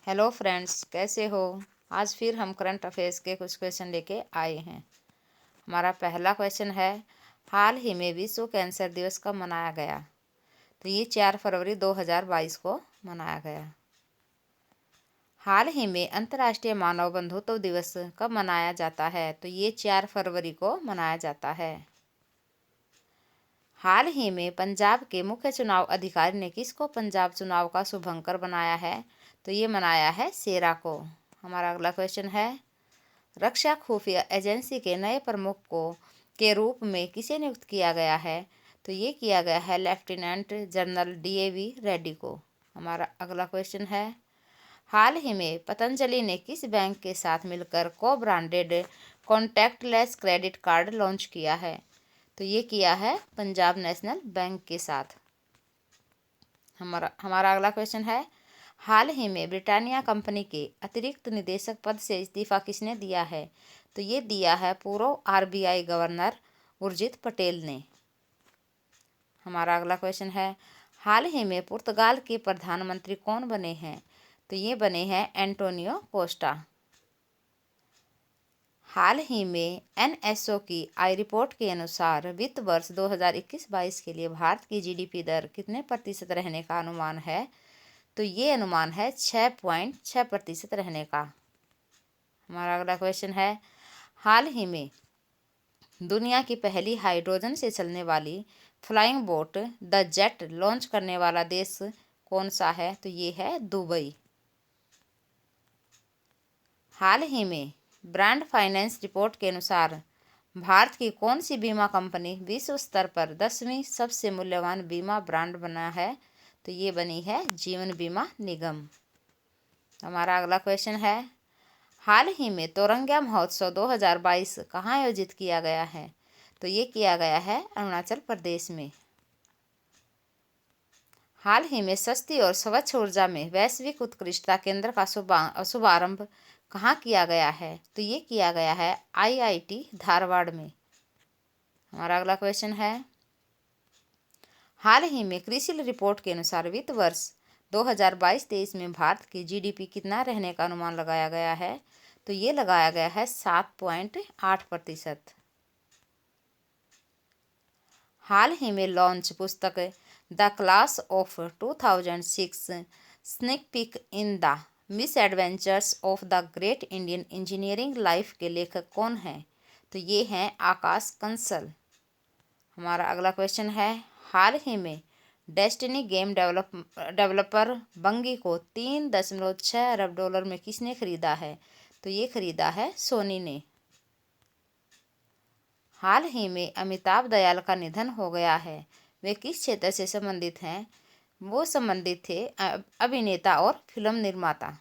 Hello friends, कैसे हो। आज फिर हम करंट अफेयर्स के कुछ क्वेश्चन लेके आए हैं। हमारा पहला क्वेश्चन है, हाल ही में विश्व कैंसर दिवस कब मनाया गया। तो ये 4 फरवरी 2022 को मनाया गया। हाल ही में अंतर्राष्ट्रीय मानव बंधुत्व दिवस कब मनाया जाता है। तो ये 4 फरवरी को मनाया जाता है। हाल ही में पंजाब के मुख्य चुनाव अधिकारी ने किसको पंजाब चुनाव का शुभंकर बनाया है। तो ये मनाया है शेरा को। हमारा अगला क्वेश्चन है, रक्षा खुफिया एजेंसी के नए प्रमुख को के रूप में किसे नियुक्त किया गया है। तो ये किया गया है लेफ्टिनेंट जनरल DAV रेड्डी को। हमारा अगला क्वेश्चन है, हाल ही में पतंजलि ने किस बैंक के साथ मिलकर को branded contactless credit card launch किया है। तो ये किया है पंजाब नेशनल बैंक के साथ। हमारा अगला क्वेश्चन है, हाल ही में ब्रिटानिया कंपनी के अतिरिक्त निदेशक पद से इस्तीफा किसने दिया है। तो ये दिया है पूर्व RBI गवर्नर उर्जित पटेल ने। हमारा अगला क्वेश्चन है, हाल ही में पुर्तगाल के प्रधानमंत्री कौन बने हैं। तो ये बने हैं एंटोनियो कोस्टा। हाल ही में NSO की आई रिपोर्ट के अनुसार वित्त वर्ष 2021-22 के लिए भारत की GDP दर कितने प्रतिशत रहने का अनुमान है। तो ये अनुमान है 6.6% रहने का। हमारा अगला क्वेश्चन है, हाल ही में दुनिया की पहली हाइड्रोजन से चलने वाली flying boat the jet launch करने वाला देश कौन सा है। तो ये है दुबई। हाल ही में ब्रांड फाइनेंस रिपोर्ट के अनुसार भारत की कौन सी बीमा कंपनी विश्व स्तर पर 10वीं सबसे मूल्यवान बीमा ब्रांड बना है। तो ये बनी है जीवन बीमा निगम। हमारा अगला क्वेश्चन है, हाल ही में तोरंगा महोत्सव 2022 कहाँ आयोजित किया गया है। तो ये किया गया है अरुणाचल प्रदेश में। हाल ही में सस्ती और स्वच्छ ऊर्जा में वैश्विक उत्कृष्टता केंद्र का शुभारंभ कहाँ किया गया है। तो ये किया गया है IIT धारवाड़ में। हमारा अगला क्वेश्चन है, हाल ही में क्रिसिल रिपोर्ट के अनुसार वित्त वर्ष 2022-23 में भारत की GDP कितना रहने का अनुमान लगाया गया है। तो ये लगाया गया है 7.8%। हाल ही में लॉन्च पुस्तक the class of 2006 sneak peak in the miss adventures of the great Indian engineering life के लेखक कौन हैं। तो ये हैं आकाश कंसल। हमारा अगला क्वेश्चन है, हाल ही में डेस्टिनी गेम डेवलपर बंगी को $3.6 अरब में किसने खरीदा है। तो ये खरीदा है सोनी ने। हाल ही में अमिताभ दयाल का निधन हो गया है। वे किस क्षेत्र से संबंधित हैं। वो संबंधित थे अभिनेता और फिल्म निर्माता।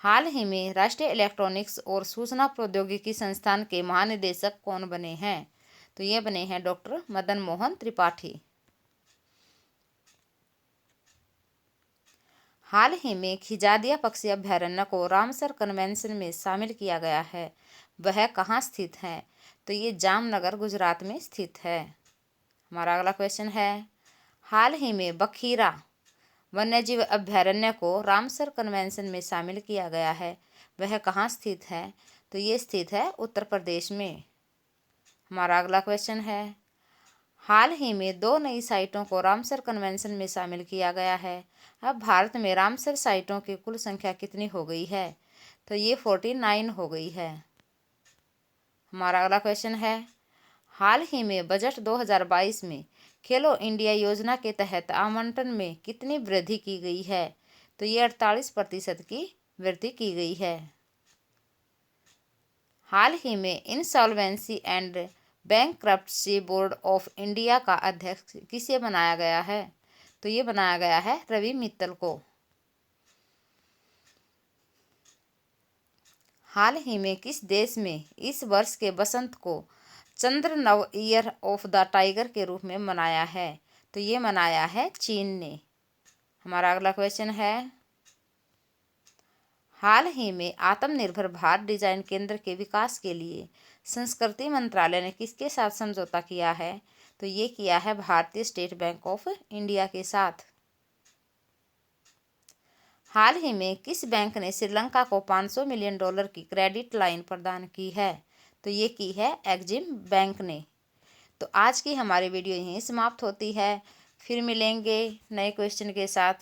हाल ही में राष्ट्रीय इलेक्ट्रॉनिक्स और सूचना प्रौद्योगिकी संस्थान के महानिदेशक कौन बने हैं। तो ये बने हैं डॉक्टर मदन मोहन त्रिपाठी। हाल ही में खिजादिया पक्षी अभ्यारण्य को रामसर कन्वेंशन में शामिल किया गया है। वह कहाँ स्थित है। तो ये जामनगर गुजरात में स्थित है। हमारा अगला क्वेश्चन है, हाल ही में बखीरा वन्यजीव अभ्यारण्य को रामसर कन्वेंशन में शामिल किया गया है। वह कहाँ स्थित है। तो ये स्थित है उत्तर प्रदेश में। हमारा अगला क्वेश्चन है, हाल ही में 2 नई साइटों को रामसर कन्वेंशन में शामिल किया गया है। अब भारत में रामसर साइटों की कुल संख्या कितनी हो गई है। तो ये 49 हो गई है। हमारा अगला क्वेश्चन है, हाल ही में बजट 2022 में खेलो इंडिया योजना के तहत आवंटन में कितनी वृद्धि की गई है। तो ये 48% की वृद्धि की गई है। हाल ही में insolvency and bankruptcy board of India का अध्यक्ष किसे बनाया गया है। तो ये बनाया गया है रवि मित्तल को। हाल ही में किस देश में इस वर्ष के बसंत को चंद्र नव ईयर ऑफ द टाइगर के रूप में मनाया है। तो ये मनाया है चीन ने। हमारा अगला क्वेश्चन है, हाल ही में आत्मनिर्भर भारत डिजाइन केंद्र के विकास के लिए संस्कृति मंत्रालय ने किसके साथ समझौता किया है। तो ये किया है भारतीय स्टेट बैंक ऑफ इंडिया के साथ। हाल ही में किस बैंक ने श्रीलंका को $500 मिलियन की क्रेडिट लाइन प्रदान की है? तो ये की है एक्जिम बैंक ने। तो आज की हमारी वीडियो यहीं समाप्त होती है। फिर मिलेंगे नए क्वेश्चन के साथ।